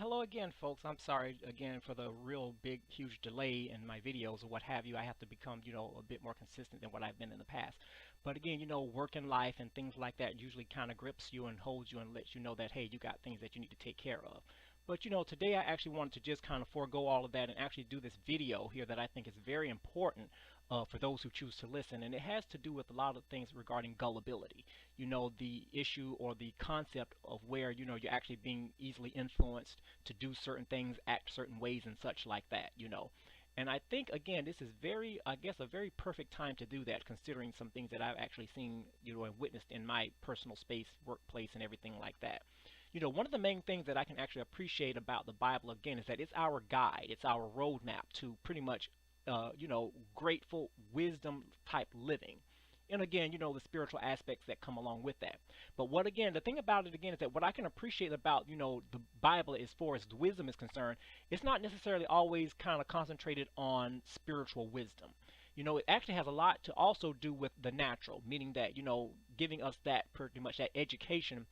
hello again, folks. I'm sorry again for the real big, huge delay in my videos or what have you. I have to become, a bit more consistent than what I've been in the past. But again, working life and things like that usually kind of grips you and holds you and lets you know that, hey, you got things that you need to take care of. But today I actually wanted to just kind of forego all of that and actually do this video here that I think is very important for those who choose to listen. And it has to do with a lot of things regarding gullibility. The issue or the concept of where, you're actually being easily influenced to do certain things, act certain ways and such like that. And I think, again, this is I guess, a very perfect time to do that, considering some things that I've actually seen, and witnessed in my personal space, workplace, and everything like that. One of the main things that I can actually appreciate about the Bible, again, is that it's our guide, it's our roadmap to pretty much, grateful wisdom type living. And again, the spiritual aspects that come along with that. But the thing about it again is that what I can appreciate about, the Bible as far as the wisdom is concerned, it's not necessarily always kind of concentrated on spiritual wisdom. It actually has a lot to also do with the natural, meaning that, giving us that pretty much that education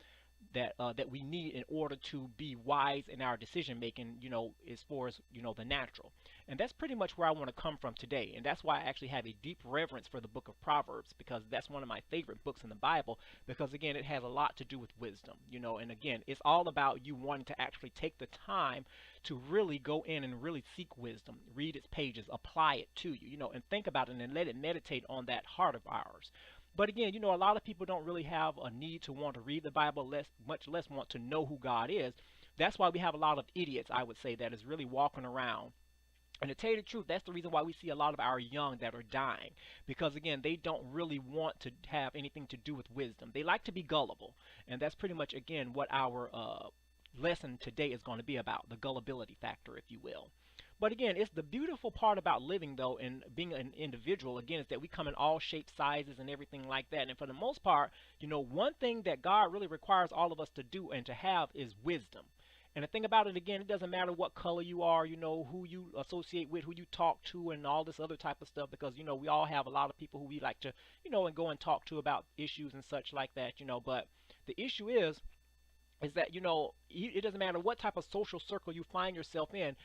that we need in order to be wise in our decision making, as far as the natural. And that's pretty much where I want to come from today. And that's why I actually have a deep reverence for the book of Proverbs, because that's one of my favorite books in the Bible, because again, it has a lot to do with wisdom, and again, it's all about you wanting to actually take the time to really go in and really seek wisdom, read its pages, apply it to you, and think about it and let it meditate on that heart of ours. But again, a lot of people don't really have a need to want to read the Bible, much less want to know who God is. That's why we have a lot of idiots, I would say, that is really walking around. And to tell you the truth, that's the reason why we see a lot of our young that are dying. Because again, they don't really want to have anything to do with wisdom. They like to be gullible. And that's pretty much, again, what our lesson today is going to be about, the gullibility factor, if you will. But again, it's the beautiful part about living, though, and being an individual, again, is that we come in all shapes, sizes, and everything like that. And for the most part, one thing that God really requires all of us to do and to have is wisdom. And the thing about it, again, it doesn't matter what color you are, who you associate with, who you talk to, and all this other type of stuff, because, we all have a lot of people who we like to, and go and talk to about issues and such like that. But the issue is that, it doesn't matter what type of social circle you find yourself in,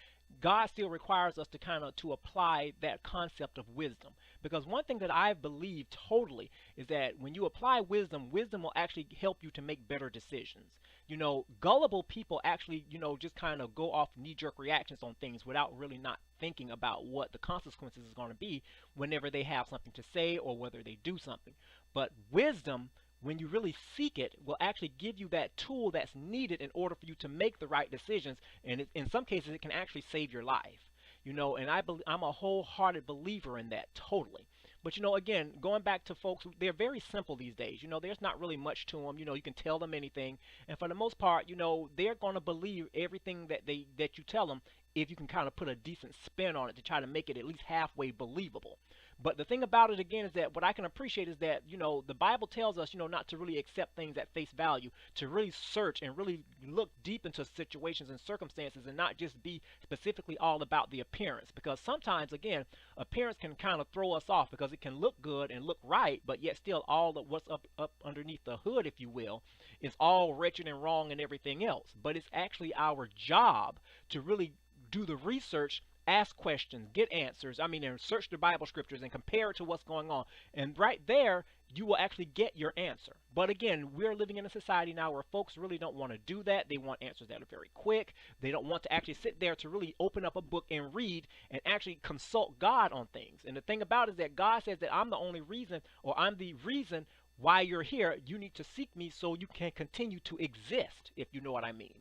God still requires us to kind of to apply that concept of wisdom. Because one thing that I believe totally is that when you apply wisdom, wisdom will actually help you to make better decisions. Gullible people actually, just kind of go off knee-jerk reactions on things without really not thinking about what the consequences is going to be whenever they have something to say or whether they do something. But wisdom, when you really seek it, will actually give you that tool that's needed in order for you to make the right decisions. And in some cases, it can actually save your life. And I'm a wholehearted believer in that, totally. But, again, going back to folks, they're very simple these days. There's not really much to them. You can tell them anything. And for the most part, they're going to believe everything that you tell them if you can kind of put a decent spin on it to try to make it at least halfway believable. But the thing about it, again, is that what I can appreciate is that, the Bible tells us, not to really accept things at face value, to really search and really look deep into situations and circumstances and not just be specifically all about the appearance. Because sometimes, again, appearance can kind of throw us off because it can look good and look right, but yet still all of what's up underneath the hood, if you will, is all wretched and wrong and everything else. But it's actually our job to really do the research, ask questions, get answers, and search the Bible scriptures and compare it to what's going on. And right there, you will actually get your answer. But again, we're living in a society now where folks really don't want to do that. They want answers that are very quick. They don't want to actually sit there to really open up a book and read and actually consult God on things. And the thing about it is that God says that I'm the only reason, or I'm the reason why you're here. You need to seek me so you can continue to exist, if you know what I mean.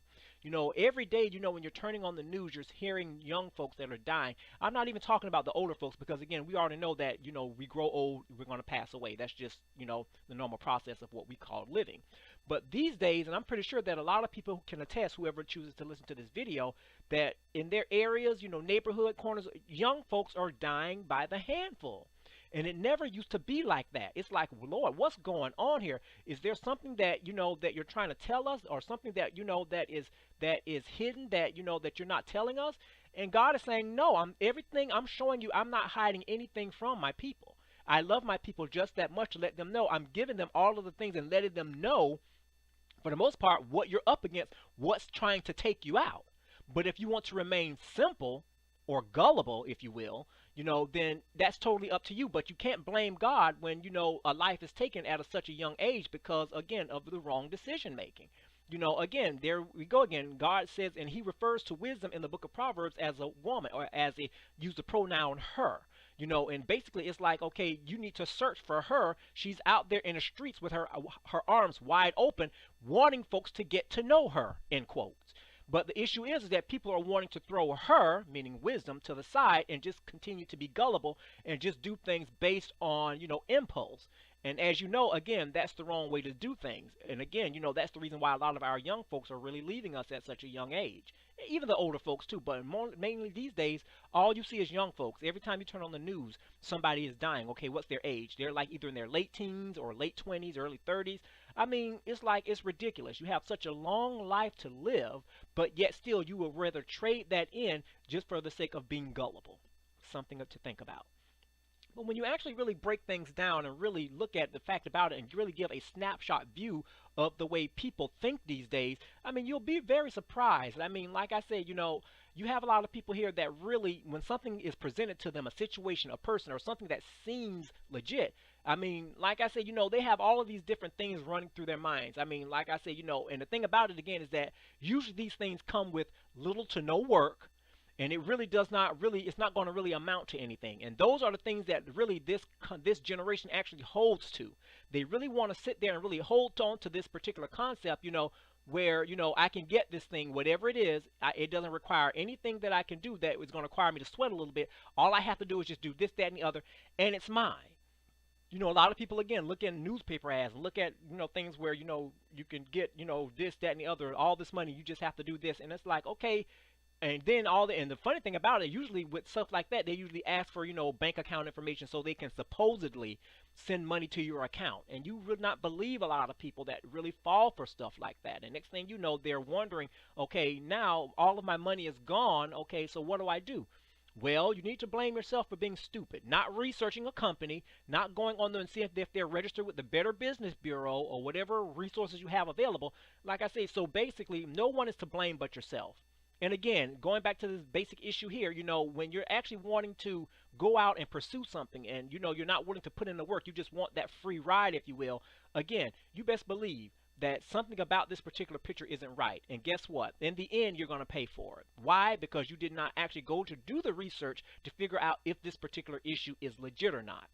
Every day, when you're turning on the news, you're hearing young folks that are dying. I'm not even talking about the older folks because, again, we already know that, we grow old, we're going to pass away. That's just, the normal process of what we call living. But these days, and I'm pretty sure that a lot of people can attest, whoever chooses to listen to this video, that in their areas, neighborhood corners, young folks are dying by the handful. And it never used to be like that. It's like, Lord, what's going on here? Is there something that, that you're trying to tell us, or something that, that is hidden, that, that you're not telling us? And God is saying, no, I'm showing you, I'm not hiding anything from my people. I love my people just that much to let them know. I'm giving them all of the things and letting them know, for the most part, what you're up against, what's trying to take you out. But if you want to remain simple or gullible, if you will, then that's totally up to you. But you can't blame God when, a life is taken at such a young age because, again, of the wrong decision making. Again, there we go again. God says, and he refers to wisdom in the book of Proverbs as a woman, or as a use the pronoun her. And basically it's like, okay, you need to search for her. She's out there in the streets with her arms wide open, wanting folks to get to know her, end quotes. But the issue is that people are wanting to throw her, meaning wisdom, to the side and just continue to be gullible and just do things based on, impulse. And as you know, again, that's the wrong way to do things. And again, that's the reason why a lot of our young folks are really leaving us at such a young age. Even the older folks too, but mainly these days, all you see is young folks. Every time you turn on the news, somebody is dying. Okay, what's their age? They're like either in their late teens or late 20s, early 30s. I mean, it's ridiculous. You have such a long life to live, but yet still you would rather trade that in just for the sake of being gullible. Something to think about. But when you actually really break things down and really look at the fact about it and really give a snapshot view of the way people think these days, I mean, you'll be very surprised. I mean, like I said, you have a lot of people here that really, when something is presented to them, a situation, a person, or something that seems legit, I mean, like I said, they have all of these different things running through their minds. I mean, like I said, and the thing about it again is that usually these things come with little to no work. And it really does not it's not going to really amount to anything. And those are the things that really this generation actually holds to. They really want to sit there and really hold on to this particular concept, where, I can get this thing, whatever it is. It doesn't require anything that I can do that is going to require me to sweat a little bit. All I have to do is just do this, that, and the other, and it's mine. A lot of people, again, look at newspaper ads and look at, things where, you can get, this, that, and the other, all this money, you just have to do this. And it's like, okay. And then and the funny thing about it, usually with stuff like that, they usually ask for, bank account information so they can supposedly send money to your account. And you would not believe a lot of people that really fall for stuff like that. And next thing you know, they're wondering, okay, now all of my money is gone. Okay, so what do I do? Well, you need to blame yourself for being stupid, not researching a company, not going on there and seeing if they're registered with the Better Business Bureau or whatever resources you have available. Like I say, so basically, no one is to blame but yourself. And again, going back to this basic issue here, when you're actually wanting to go out and pursue something and, you're not willing to put in the work, you just want that free ride, if you will, again, you best believe that something about this particular picture isn't right. And guess what? In the end, you're going to pay for it. Why? Because you did not actually go to do the research to figure out if this particular issue is legit or not.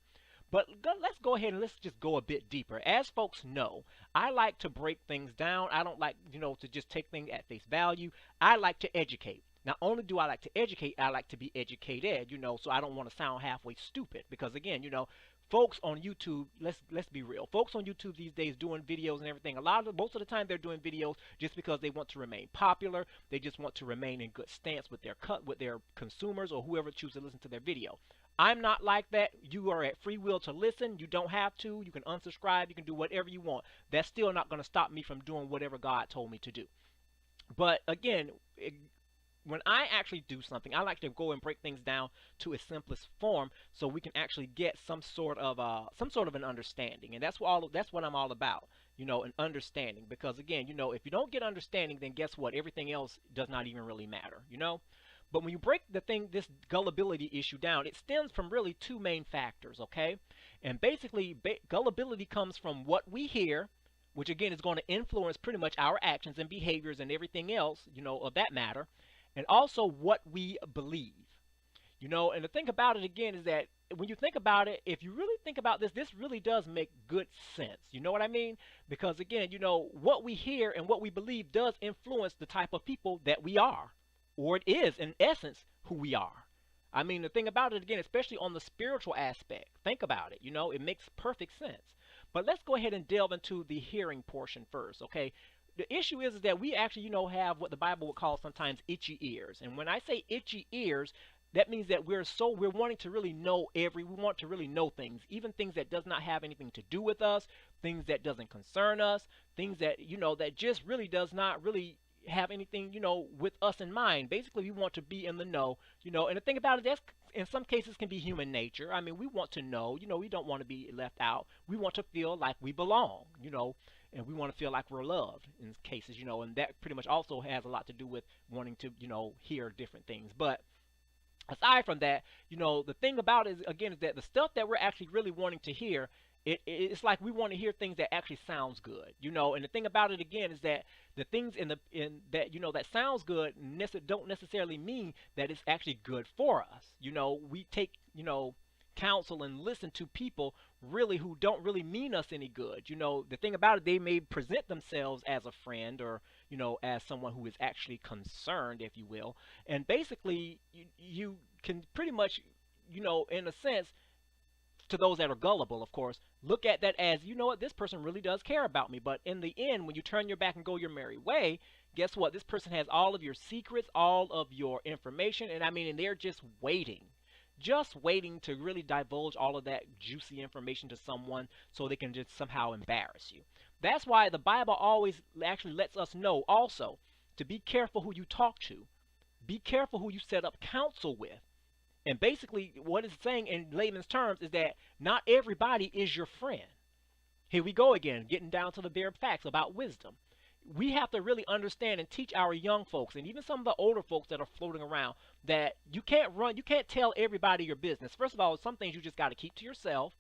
But let's go ahead and let's just go a bit deeper. As folks know, I like to break things down. I don't like, to just take things at face value. I like to educate. Not only do I like to educate, I like to be educated, so I don't want to sound halfway stupid. Because again, folks on YouTube, let's be real. Folks on YouTube these days doing videos and everything. Most of the time they're doing videos just because they want to remain popular. They just want to remain in good stance with their consumers or whoever chooses to listen to their video. I'm not like that. You are at free will to listen. You don't have to. You can unsubscribe. You can do whatever you want. That's still not going to stop me from doing whatever God told me to do. But again, when I actually do something, I like to go and break things down to its simplest form so we can actually get some sort of an understanding. And that's what I'm all about, an understanding. Because again, if you don't get understanding, then guess what? Everything else does not even really matter, But when you break this gullibility issue down, it stems from really two main factors, okay? And basically, gullibility comes from what we hear, which again is going to influence pretty much our actions and behaviors and everything else, of that matter, and also what we believe. And the thing about it again is that when you think about it, if you really think about this really does make good sense. You know what I mean? Because again, what we hear and what we believe does influence the type of people that we are. Or it is, in essence, who we are. I mean, the thing about it, again, especially on the spiritual aspect, think about it, it makes perfect sense. But let's go ahead and delve into the hearing portion first, okay? The issue is that we actually, have what the Bible would call sometimes itchy ears. And when I say itchy ears, that means that we're wanting to really we want to really know things, even things that does not have anything to do with us, things that doesn't concern us, things that, that just really does not really have anything, with us in mind. Basically, we want to be in the know, and the thing about it, that's in some cases can be human nature. I mean, we want to know, we don't want to be left out. We want to feel like we belong, and we want to feel like we're loved in cases, you know, and that pretty much also has a lot to do with wanting to, you know, hear different things. But aside from that, you know, the thing about it is, again, is that the stuff that we're actually really wanting to hear, it's like we want to hear things that actually sounds good, you know. And the thing about it again is that the things in that, you know, that sounds good don't necessarily mean that it's actually good for us. You know, we take, you know, counsel and listen to people really who don't really mean us any good. You know, the thing about it, they may present themselves as a friend, or, you know, as someone who is actually concerned, if you will. And basically, you can pretty much, you know, in a sense, to those that are gullible, of course, look at that as, you know what, this person really does care about me. But in the end, when you turn your back and go your merry way, guess what? This person has all of your secrets, all of your information, and I mean, and they're just waiting to really divulge all of that juicy information to someone so they can just somehow embarrass you. That's why the Bible always actually lets us know also to be careful who you talk to. Be careful who you set up counsel with. And basically, what it's saying in layman's terms is that not everybody is your friend. Here we go again, getting down to the bare facts about wisdom. We have to really understand and teach our young folks, and even some of the older folks that are floating around, that you can't tell everybody your business. First of all, some things you just got to keep to yourself.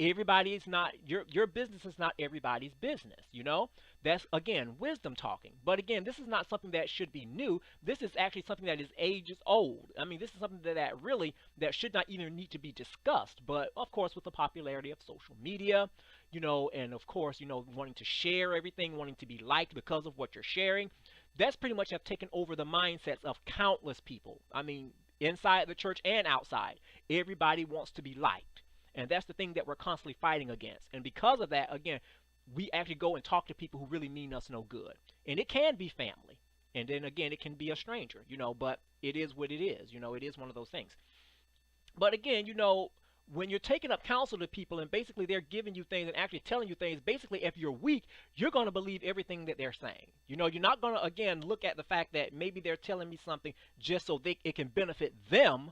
Everybody is not, your business is not everybody's business, you know? That's, again, wisdom talking. But again, this is not something that should be new. This is actually something that is ages old. I mean, this is something that really, that should not even need to be discussed. But, of course, with the popularity of social media, you know, and of course, you know, wanting to share everything, wanting to be liked because of what you're sharing, that's pretty much have taken over the mindsets of countless people. I mean, inside the church and outside, everybody wants to be liked. And that's the thing that we're constantly fighting against. And because of that, again, we actually go and talk to people who really mean us no good. And it can be family. And then again, it can be a stranger, you know, but it is what it is. You know, it is one of those things. But again, you know, when you're taking up counsel to people and basically they're giving you things and actually telling you things, basically if you're weak, you're going to believe everything that they're saying. You know, you're not going to, again, look at the fact that maybe they're telling me something just so it can benefit them.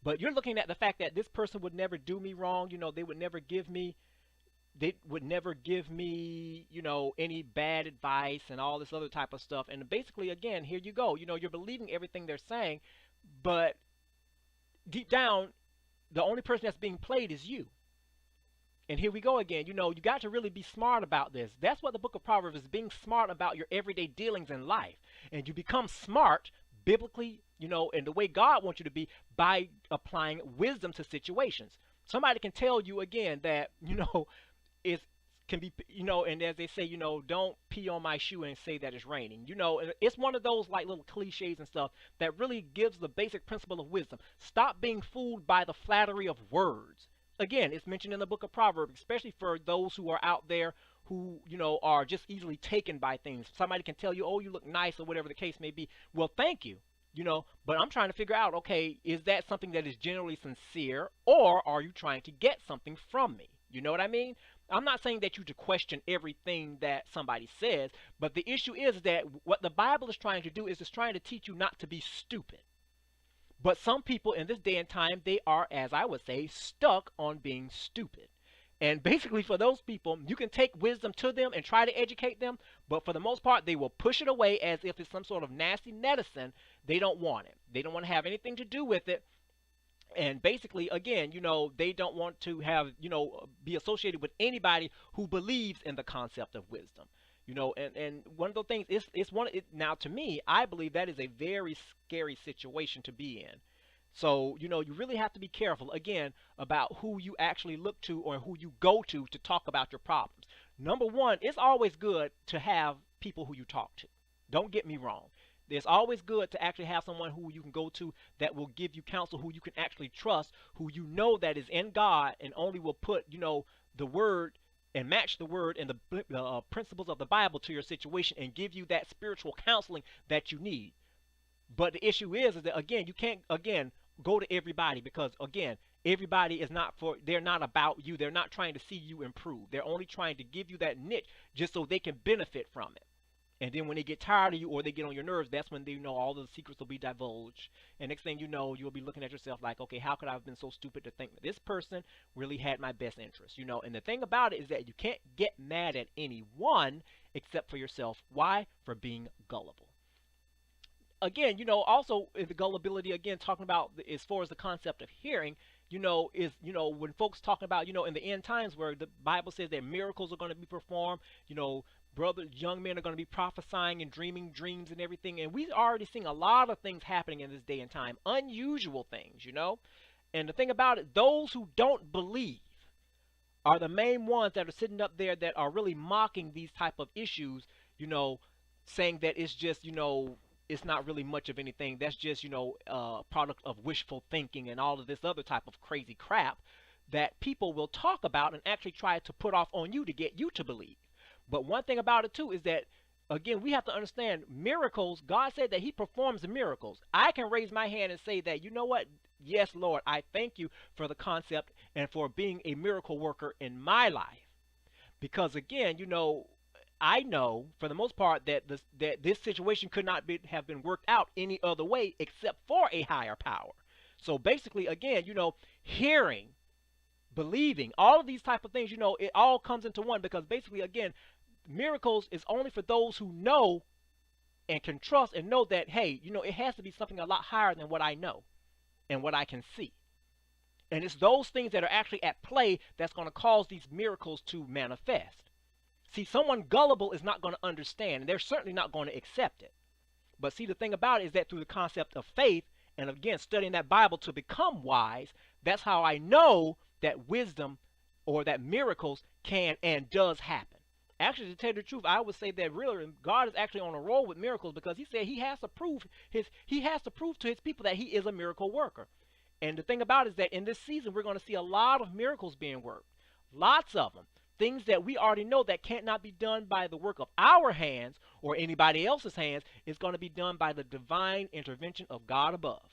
But you're looking at the fact that this person would never do me wrong. You know, they would never give me, you know, any bad advice and all this other type of stuff. And basically, again, here you go. You know, you're believing everything they're saying, but deep down, the only person that's being played is you. And here we go again. You know, you got to really be smart about this. That's what the book of Proverbs is, being smart about your everyday dealings in life. And you become smart biblically, you know, and the way God wants you to be, by applying wisdom to situations. Somebody can tell you again that, you know, it can be, you know, and as they say, you know, don't pee on my shoe and say that it's raining. You know, it's one of those like little cliches and stuff that really gives the basic principle of wisdom. Stop being fooled by the flattery of words. Again, it's mentioned in the book of Proverbs, especially for those who are out there who, you know, are just easily taken by things. Somebody can tell you, oh, you look nice, or whatever the case may be. Well, thank you. You know, but I'm trying to figure out, okay, is that something that is genuinely sincere, or are you trying to get something from me? You know what I mean? I'm not saying that you to question everything that somebody says, but the issue is that what the Bible is trying to do is it's trying to teach you not to be stupid. But some people in this day and time, they are, as I would say, stuck on being stupid. And basically for those people, you can take wisdom to them and try to educate them, but for the most part, they will push it away as if it's some sort of nasty medicine. They don't want it. They don't want to have anything to do with it. And basically, again, you know, they don't want to have, you know, be associated with anybody who believes in the concept of wisdom. You know, and one of those things, now to me, I believe that is a very scary situation to be in. So, you know, you really have to be careful, again, about who you actually look to or who you go to talk about your problems. Number one, it's always good to have people who you talk to. Don't get me wrong. It's always good to actually have someone who you can go to that will give you counsel, who you can actually trust, who you know that is in God and only will put, you know, the word and match the word and the principles of the Bible to your situation and give you that spiritual counseling that you need. But the issue is that, again, you can't, again, go to everybody because, again, everybody is not they're not about you. They're not trying to see you improve. They're only trying to give you that niche just so they can benefit from it. And then when they get tired of you or they get on your nerves, that's when they, all the secrets will be divulged. And next thing you know, you'll be looking at yourself like, okay, how could I have been so stupid to think that this person really had my best interest? And the thing about it is that you can't get mad at anyone except for yourself. Why? For being gullible. Again, also the gullibility, again, talking about as far as the concept of hearing, is, when folks talking about, in the end times where the Bible says that miracles are going to be performed, young men are going to be prophesying and dreaming dreams and everything. And we've already seen a lot of things happening in this day and time, unusual things, And the thing about it, those who don't believe are the main ones that are sitting up there that are really mocking these type of issues, saying that it's just, it's not really much of anything. That's just, product of wishful thinking and all of this other type of crazy crap that people will talk about and actually try to put off on you to get you to believe. But one thing about it too is that, again, we have to understand miracles. God said that he performs miracles. I can raise my hand and say that, you know what? Yes, Lord, I thank you for the concept and for being a miracle worker in my life. Because again, I know for the most part that this situation could not have been worked out any other way except for a higher power. So basically, again, hearing, believing, all of these type of things, it all comes into one, because basically, again, miracles is only for those who know and can trust and know that, hey, it has to be something a lot higher than what I know and what I can see. And it's those things that are actually at play that's going to cause these miracles to manifest. See, someone gullible is not going to understand, and they're certainly not going to accept it. But see, the thing about it is that through the concept of faith, and again, studying that Bible to become wise, that's how I know that wisdom or that miracles can and does happen. Actually, to tell you the truth, I would say that really God is actually on a roll with miracles, because he said he has to prove to his people that he is a miracle worker. And the thing about it is that in this season, we're going to see a lot of miracles being worked. Lots of them. Things that we already know that cannot be done by the work of our hands or anybody else's hands is going to be done by the divine intervention of God above.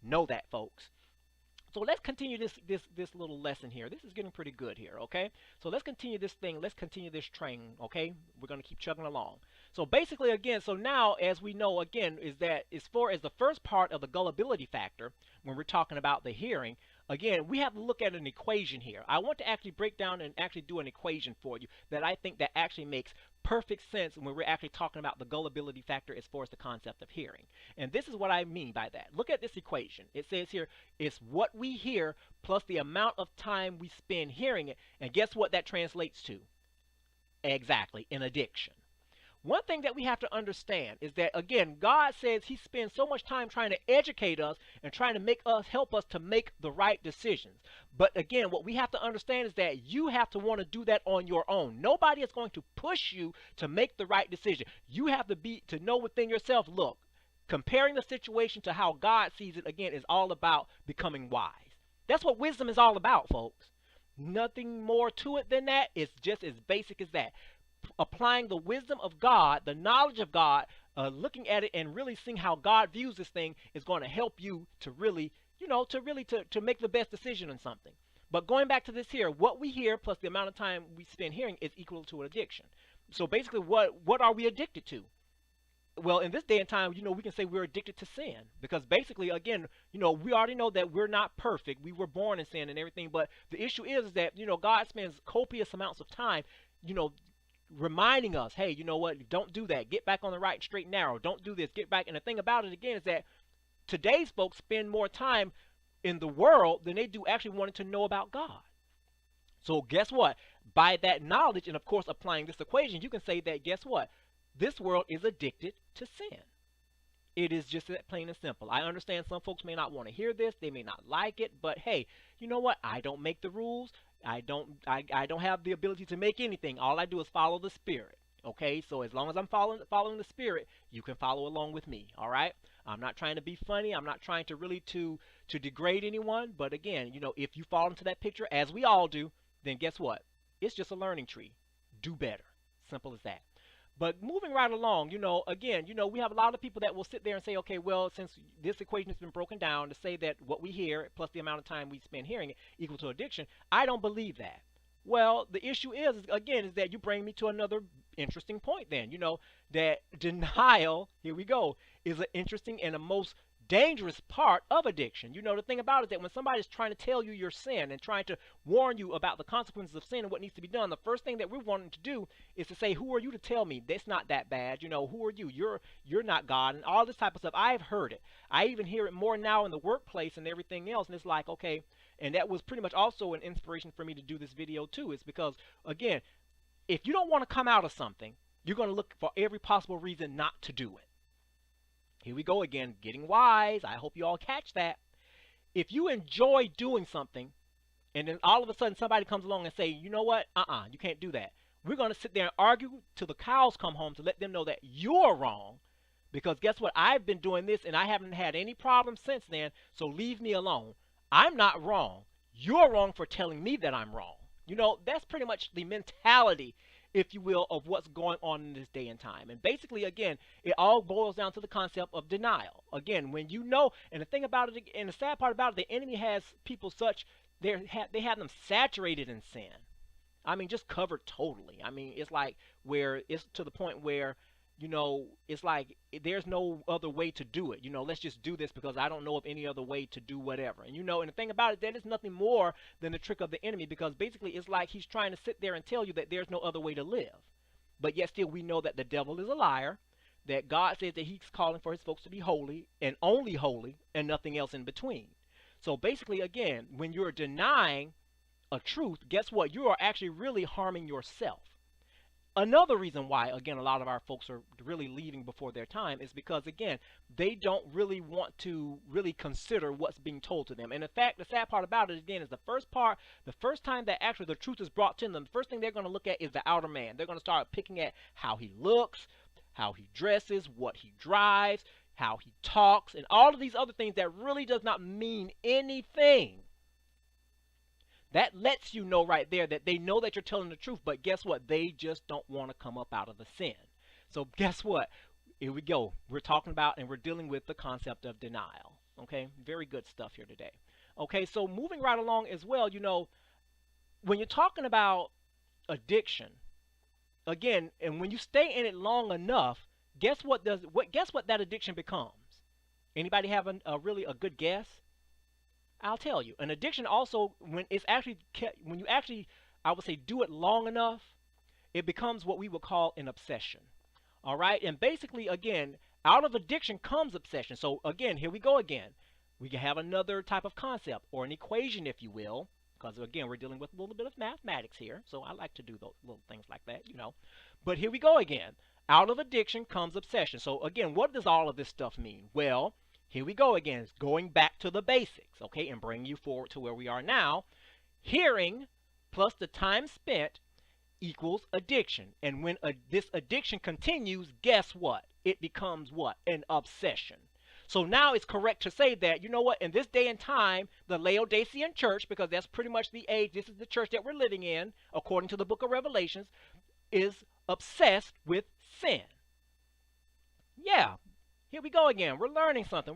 Know that, folks. So let's continue this little lesson here. This is getting pretty good here, okay? So let's continue this thing. Let's continue this train, okay? We're going to keep chugging along. So basically, again, so now, as we know, again, is that as far as the first part of the gullibility factor, when we're talking about the hearing, again, we have to look at an equation here. I want to actually break down and actually do an equation for you that I think that actually makes perfect sense when we're actually talking about the gullibility factor as far as the concept of hearing. And this is what I mean by that. Look at this equation. It says here, it's what we hear plus the amount of time we spend hearing it. And guess what that translates to? Exactly, an addiction. One thing that we have to understand is that, again, God says he spends so much time trying to educate us and trying to help us to make the right decisions. But again, what we have to understand is that you have to want to do that on your own. Nobody is going to push you to make the right decision. You have to know within yourself, look, comparing the situation to how God sees it, again, is all about becoming wise. That's what wisdom is all about, folks. Nothing more to it than that. It's just as basic as that. Applying the wisdom of God, the knowledge of God, looking at it and really seeing how God views this thing is going to help you to really, to make the best decision on something. But going back to this here, what we hear plus the amount of time we spend hearing is equal to an addiction. So basically, what are we addicted to? Well, in this day and time, we can say we're addicted to sin, because basically, again, we already know that we're not perfect. We were born in sin and everything, but the issue is that, God spends copious amounts of time, reminding us, hey, you know what, don't do that. Get back on the right, straight, and narrow. Don't do this. Get back. And the thing about it, again, is that today's folks spend more time in the world than they do actually wanting to know about God. So guess what? By that knowledge, and of course applying this equation, you can say that, guess what? This world is addicted to sin. It is just that plain and simple. I understand some folks may not want to hear this. They may not like it. But hey, you know what? I don't make the rules. I don't have the ability to make anything. All I do is follow the Spirit. Okay, so as long as I'm following the Spirit, you can follow along with me. All right, I'm not trying to be funny. I'm not trying to really to degrade anyone. But again, if you fall into that picture, as we all do, then guess what? It's just a learning tree. Do better. Simple as that. But moving right along, again, we have a lot of people that will sit there and say, okay, well, since this equation has been broken down to say that what we hear plus the amount of time we spend hearing it equal to addiction, I don't believe that. Well, the issue is, again, is that you bring me to another interesting point then, that denial, here we go, is an interesting and a most dangerous part of addiction. The thing about it is that when somebody's trying to tell you your sin and trying to warn you about the consequences of sin and what needs to be done, the first thing that we're wanting to do is to say, who are you to tell me that's not that bad? Who are you? You're not God, and all this type of stuff. I've heard it. I even hear it more now in the workplace and everything else, and it's like, okay, and that was pretty much also an inspiration for me to do this video too, is because, again, if you don't want to come out of something, you're going to look for every possible reason not to do it. Here we go again, getting wise. I hope you all catch that. If you enjoy doing something, and then all of a sudden somebody comes along and say, you know what, you can't do that. We're going to sit there and argue till the cows come home to let them know that you're wrong. Because guess what? I've been doing this and I haven't had any problems since then, so leave me alone. I'm not wrong. You're wrong for telling me that I'm wrong. That's pretty much the mentality, if you will, of what's going on in this day and time. And basically, again, it all boils down to the concept of denial. Again, when and the thing about it, and the sad part about it, the enemy has people they have them saturated in sin. I mean, just covered totally. I mean, it's like where it's to the point where, it's like there's no other way to do it. Let's just do this because I don't know of any other way to do whatever. And and the thing about it, that is nothing more than the trick of the enemy, because basically it's like he's trying to sit there and tell you that there's no other way to live. But yet still we know that the devil is a liar, that God says that he's calling for his folks to be holy and only holy and nothing else in between. So basically, again, when you're denying a truth, guess what? You are actually really harming yourself. Another reason why, again, a lot of our folks are really leaving before their time is because, again, they don't really want to really consider what's being told to them. And in fact, the sad part about it, again, is the first time that actually the truth is brought to them, the first thing they're going to look at is the outer man. They're going to start picking at how he looks, how he dresses, what he drives, how he talks, and all of these other things that really does not mean anything. That lets you know right there that they know that you're telling the truth, but guess what? They just don't want to come up out of the sin. So guess what? Here we go. We're talking about and we're dealing with the concept of denial. Okay? Very good stuff here today. Okay, so moving right along as well, when you're talking about addiction, again, and when you stay in it long enough, guess what that addiction becomes? Anybody have really a good guess? I'll tell you. An addiction also, when you actually, I would say, do it long enough, it becomes what we would call an obsession. All right? And basically, again, out of addiction comes obsession. So again, here we go again. We can have another type of concept or an equation, if you will, because again, we're dealing with a little bit of mathematics here. So I like to do those little things like that, But here we go again. Out of addiction comes obsession. So again, what does all of this stuff mean? Well, here we go again, going back to the basics, okay, and bringing you forward to where we are now. Hearing plus the time spent equals addiction. And when this addiction continues, guess what? It becomes what? An obsession. So now it's correct to say that, in this day and time, the Laodicean church, because that's pretty much the age, this is the church that we're living in, according to the book of Revelations, is obsessed with sin. Yeah. Here we go again. We're learning something.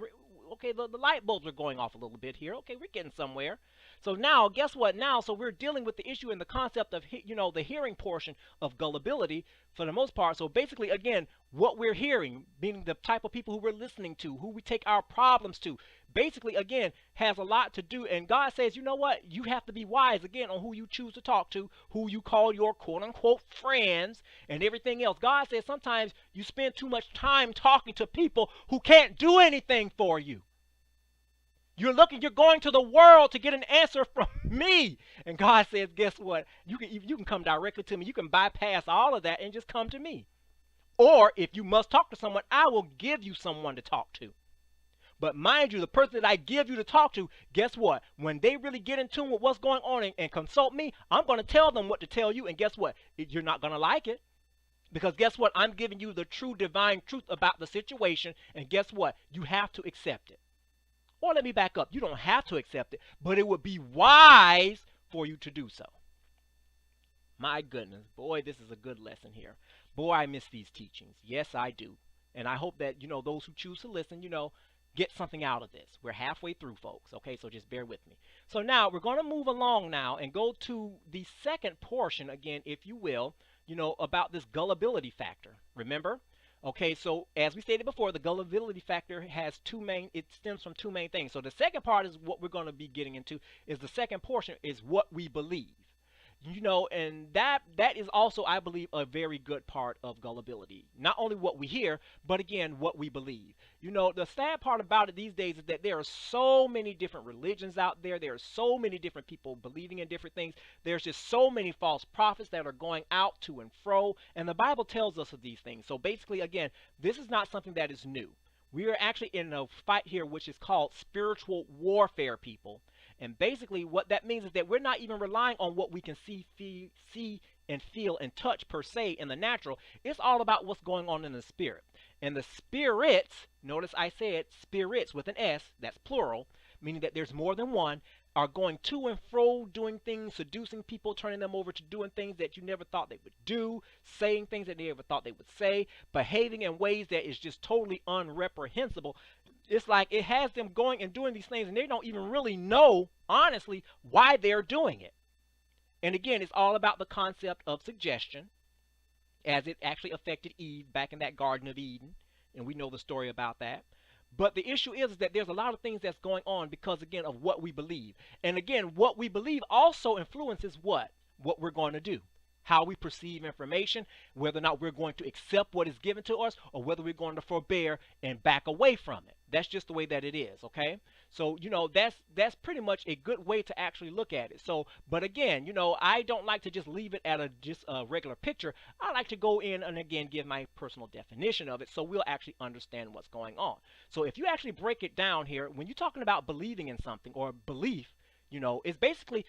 Okay, the light bulbs are going off a little bit here. Okay, we're getting somewhere. So now, guess what now? So we're dealing with the issue in the concept of, the hearing portion of gullibility for the most part. So basically, again, what we're hearing, meaning the type of people who we're listening to, who we take our problems to, basically, again, has a lot to do. And God says, you know what? You have to be wise, again, on who you choose to talk to, who you call your quote-unquote friends, and everything else. God says sometimes you spend too much time talking to people who can't do anything for you. You're going to the world to get an answer from me. And God says, guess what? You can come directly to me. You can bypass all of that and just come to me. Or if you must talk to someone, I will give you someone to talk to. But mind you, the person that I give you to talk to, guess what? When they really get in tune with what's going on and consult me, I'm going to tell them what to tell you. And guess what? You're not going to like it. Because guess what? I'm giving you the true divine truth about the situation. And guess what? You have to accept it. Or let me back up. You don't have to accept it, but it would be wise for you to do so. My goodness, boy, this is a good lesson here. Boy, I miss these teachings. Yes, I do. And I hope that, those who choose to listen, get something out of this. We're halfway through, folks. Okay, so just bear with me. So now we're going to move along now and go to the second portion again, if you will. about this gullibility factor. Remember? Okay, so as we stated before, the gullibility factor has it stems from two main things. So the second part is what we're going to be getting into, is the second portion is what we believe. And that is also, I believe, a very good part of gullibility. Not only what we hear, but again, what we believe. The sad part about it these days is that there are so many different religions out there. There are so many different people believing in different things. There's just so many false prophets that are going out to and fro, and the Bible tells us of these things. So basically, again, this is not something that is new. We are actually in a fight here which is called spiritual warfare, people. And basically what that means is that we're not even relying on what we can see and feel and touch per se in the natural. It's all about what's going on in the spirit. And the spirits, notice I said spirits with an S, that's plural, meaning that there's more than one, are going to and fro, doing things, seducing people, turning them over to doing things that you never thought they would do, saying things that they never thought they would say, behaving in ways that is just totally unreprehensible. It's like it has them going and doing these things, and they don't even really know, honestly, why they're doing it. And again, it's all about the concept of suggestion, as it actually affected Eve back in that Garden of Eden, and we know the story about that. But the issue is that there's a lot of things that's going on because, again, of what we believe. And again, what we believe also influences what we're going to do. How we perceive information, whether or not we're going to accept what is given to us, or whether we're going to forbear and back away from it. That's just the way that it is, okay? So, that's pretty much a good way to actually look at it. So, but again, I don't like to just leave it at just a regular picture. I like to go in and, again, give my personal definition of it so we'll actually understand what's going on. So if you actually break it down here, when you're talking about believing in something or belief, it's basically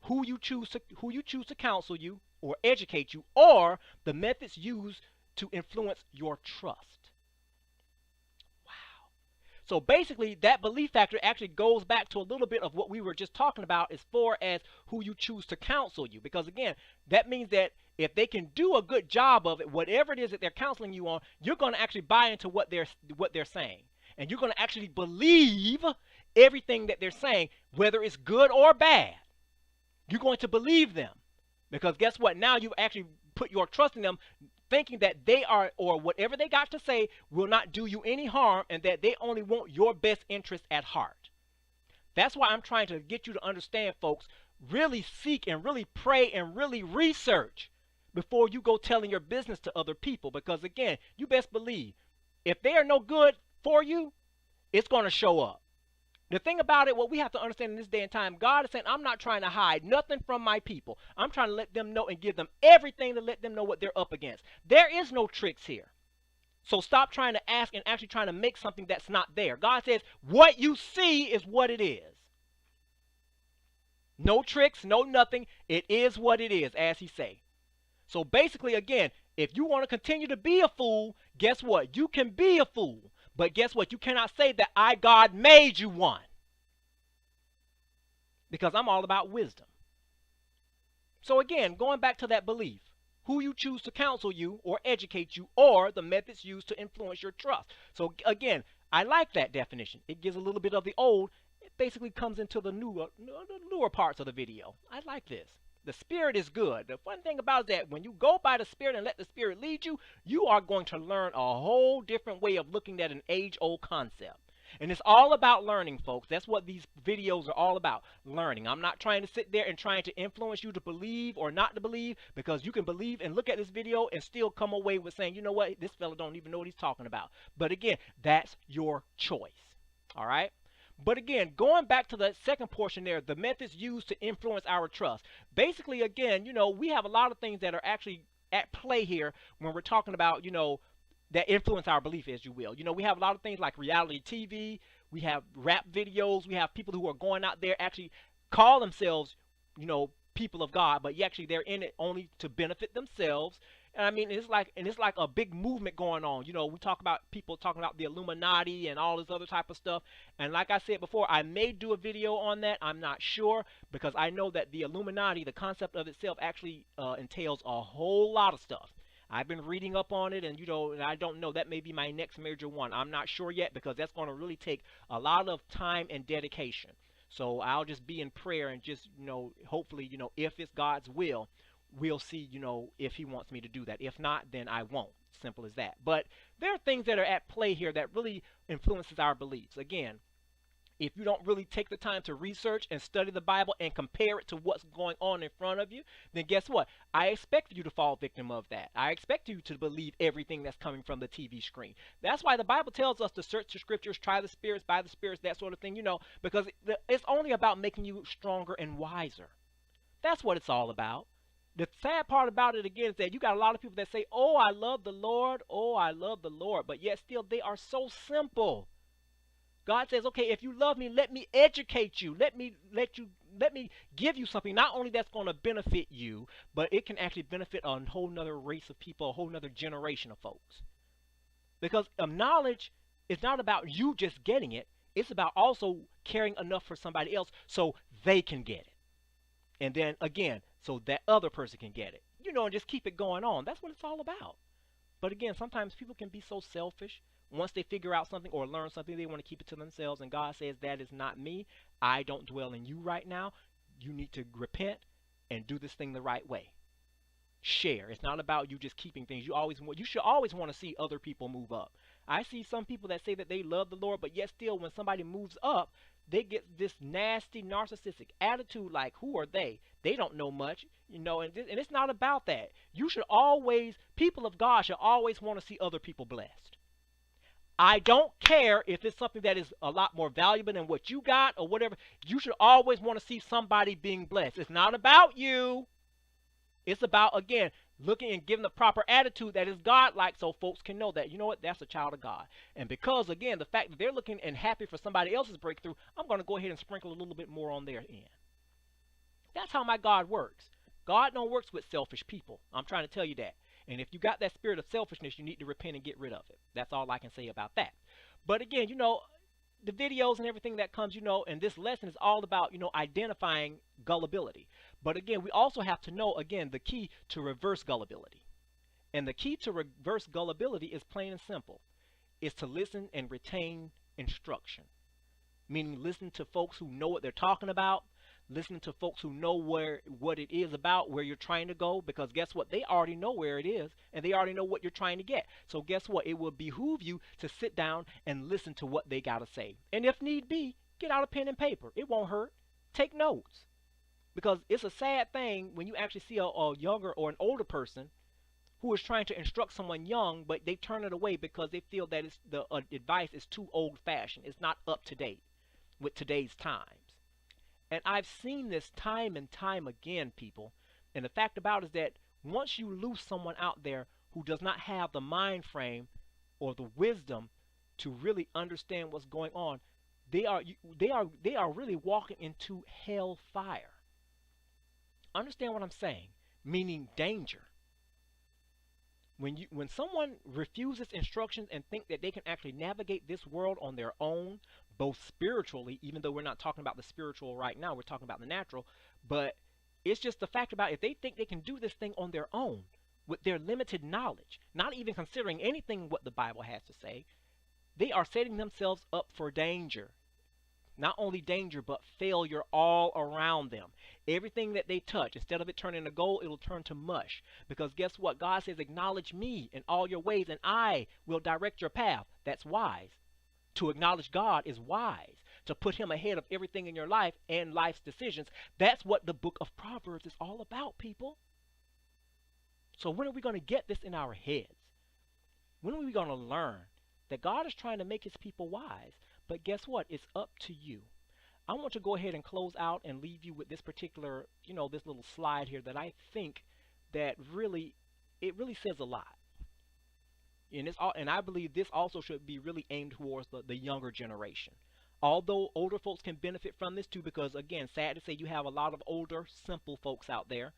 who you choose to counsel you or educate you, or the methods used to influence your trust. Wow. So basically, that belief factor actually goes back to a little bit of what we were just talking about as far as who you choose to counsel you. Because again, that means that if they can do a good job of it, whatever it is that they're counseling you on, you're going to actually buy into what they're saying. And you're going to actually believe everything that they're saying, whether it's good or bad. You're going to believe them. Because guess what? Now you've actually put your trust in them, thinking that they are, or whatever they got to say, will not do you any harm, and that they only want your best interest at heart. That's why I'm trying to get you to understand, folks. Really seek and really pray and really research before you go telling your business to other people. Because again, you best believe, if they are no good for you, it's going to show up. The thing about it, what we have to understand in this day and time, God is saying, I'm not trying to hide nothing from my people. I'm trying to let them know and give them everything to let them know what they're up against. There is no tricks here. So stop trying to ask and actually trying to make something that's not there. God says, what you see is what it is. No tricks, no nothing. It is what it is, as he say. So basically, again, if you want to continue to be a fool, guess what? You can be a fool. But guess what? You cannot say that God made you one. Because I'm all about wisdom. So again, going back to that belief, who you choose to counsel you or educate you, or the methods used to influence your trust. So again, I like that definition. It gives a little bit of the old. It basically comes into the newer parts of the video. I like this. The Spirit is good. The fun thing about it is that when you go by the Spirit and let the Spirit lead you, you are going to learn a whole different way of looking at an age-old concept. And it's all about learning, folks. That's what these videos are all about, learning. I'm not trying to sit there and trying to influence you to believe or not to believe, because you can believe and look at this video and still come away with saying, you know what, this fella don't even know what he's talking about. But again, that's your choice. All right? But again, going back to the second portion there, the methods used to influence our trust. Basically, again, we have a lot of things that are actually at play here when we're talking about, that influence our belief, as you will. We have a lot of things like reality TV. We have rap videos. We have people who are going out there actually call themselves, people of God, but actually they're in it only to benefit themselves. And I mean, it's like a big movement going on. We talk about people talking about the Illuminati and all this other type of stuff. And like I said before, I may do a video on that. I'm not sure, because I know that the Illuminati, the concept of itself, actually entails a whole lot of stuff. I've been reading up on it, and and I don't know, that may be my next major one. I'm not sure yet, because that's going to really take a lot of time and dedication. So I'll just be in prayer and just, hopefully, if it's God's will, we'll see, you know, if he wants me to do that. If not, then I won't. Simple as that. But there are things that are at play here that really influences our beliefs. Again, if you don't really take the time to research and study the Bible and compare it to what's going on in front of you, then guess what? I expect you to fall victim of that. I expect you to believe everything that's coming from the TV screen. That's why the Bible tells us to search the scriptures, try the spirits, by the spirits, that sort of thing, you know, because it's only about making you stronger and wiser. That's what it's all about. The sad part about it, again, is that you got a lot of people that say, oh, I love the Lord, oh, I love the Lord, but yet still they are so simple. God says, okay, if you love me, let me educate you. Let me give you something not only that's going to benefit you, but it can actually benefit a whole nother race of people, a whole nother generation of folks. Because knowledge is not about you just getting it. It's about also caring enough for somebody else so they can get it. And then again, so that other person can get it. You know, and just keep it going on. That's what it's all about. But again, sometimes people can be so selfish. Once they figure out something or learn something, they want to keep it to themselves. And God says, that is not me. I don't dwell in you right now. You need to repent and do this thing the right way. Share. It's not about you just keeping things. You should always want to see other people move up. I see some people that say that they love the Lord, but yet still when somebody moves up, they get this nasty narcissistic attitude like, who are they? They don't know much, you know, and it's not about that. You should always, people of God should always want to see other people blessed. I don't care if it's something that is a lot more valuable than what you got or whatever. You should always want to see somebody being blessed. It's not about you. It's about, again, looking and giving the proper attitude that is God-like so folks can know that, you know what, that's a child of God. And because, again, the fact that they're looking and happy for somebody else's breakthrough, I'm going to go ahead and sprinkle a little bit more on their end. That's how my God works. God don't work with selfish people. I'm trying to tell you that. And if you got that spirit of selfishness, you need to repent and get rid of it. That's all I can say about that. But again, you know, the videos and everything that comes, you know, and this lesson is all about, you know, identifying gullibility. But again, we also have to know, again, the key to reverse gullibility. And the key to reverse gullibility is plain and simple. It's to listen and retain instruction. Meaning listen to folks who know what they're talking about. Listening to folks who know what it is about, where you're trying to go, because guess what? They already know where it is, and they already know what you're trying to get. So guess what? It will behoove you to sit down and listen to what they got to say. And if need be, get out a pen and paper. It won't hurt. Take notes. Because it's a sad thing when you actually see a younger or an older person who is trying to instruct someone young, but they turn it away because they feel that the advice is too old-fashioned. It's not up to date with today's times. And I've seen this time and time again, people. And the fact about it is that once you lose someone out there who does not have the mind frame or the wisdom to really understand what's going on, they are really walking into hellfire. Understand what I'm saying? Meaning danger. When someone refuses instructions and think that they can actually navigate this world on their own, both spiritually, even though we're not talking about the spiritual right now, we're talking about the natural, but it's just the fact about if they think they can do this thing on their own with their limited knowledge, not even considering anything what the Bible has to say, they are setting themselves up for danger. Not only danger, but failure all around them. Everything that they touch, instead of it turning to gold, it'll turn to mush. Because guess what? God says, acknowledge me in all your ways, and I will direct your path. That's wise. To acknowledge God is wise. To put him ahead of everything in your life and life's decisions. That's what the book of Proverbs is all about, people. So when are we going to get this in our heads? When are we going to learn that God is trying to make his people wise? But guess what? It's up to you. I want to go ahead and close out and leave you with this particular, you know, this little slide here that I think that really says a lot. And I believe this also should be really aimed towards the younger generation. Although older folks can benefit from this too, because again, sad to say, you have a lot of older, simple folks out there.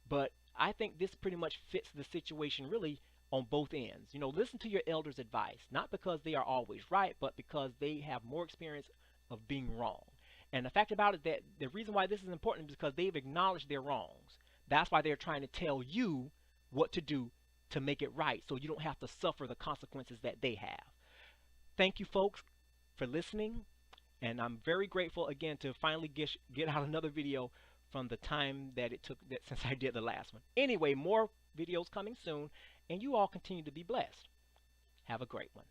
But I think this pretty much fits the situation really on both ends. You know, listen to your elders' advice, not because they are always right, but because they have more experience of being wrong. And the fact about it that the reason why this is important is because they've acknowledged their wrongs. That's why they're trying to tell you what to do to make it right, so you don't have to suffer the consequences that they have. Thank you, folks, for listening. And I'm very grateful again to finally get out another video from the time that it took that since I did the last one. Anyway, more videos coming soon, and you all continue to be blessed. Have a great one.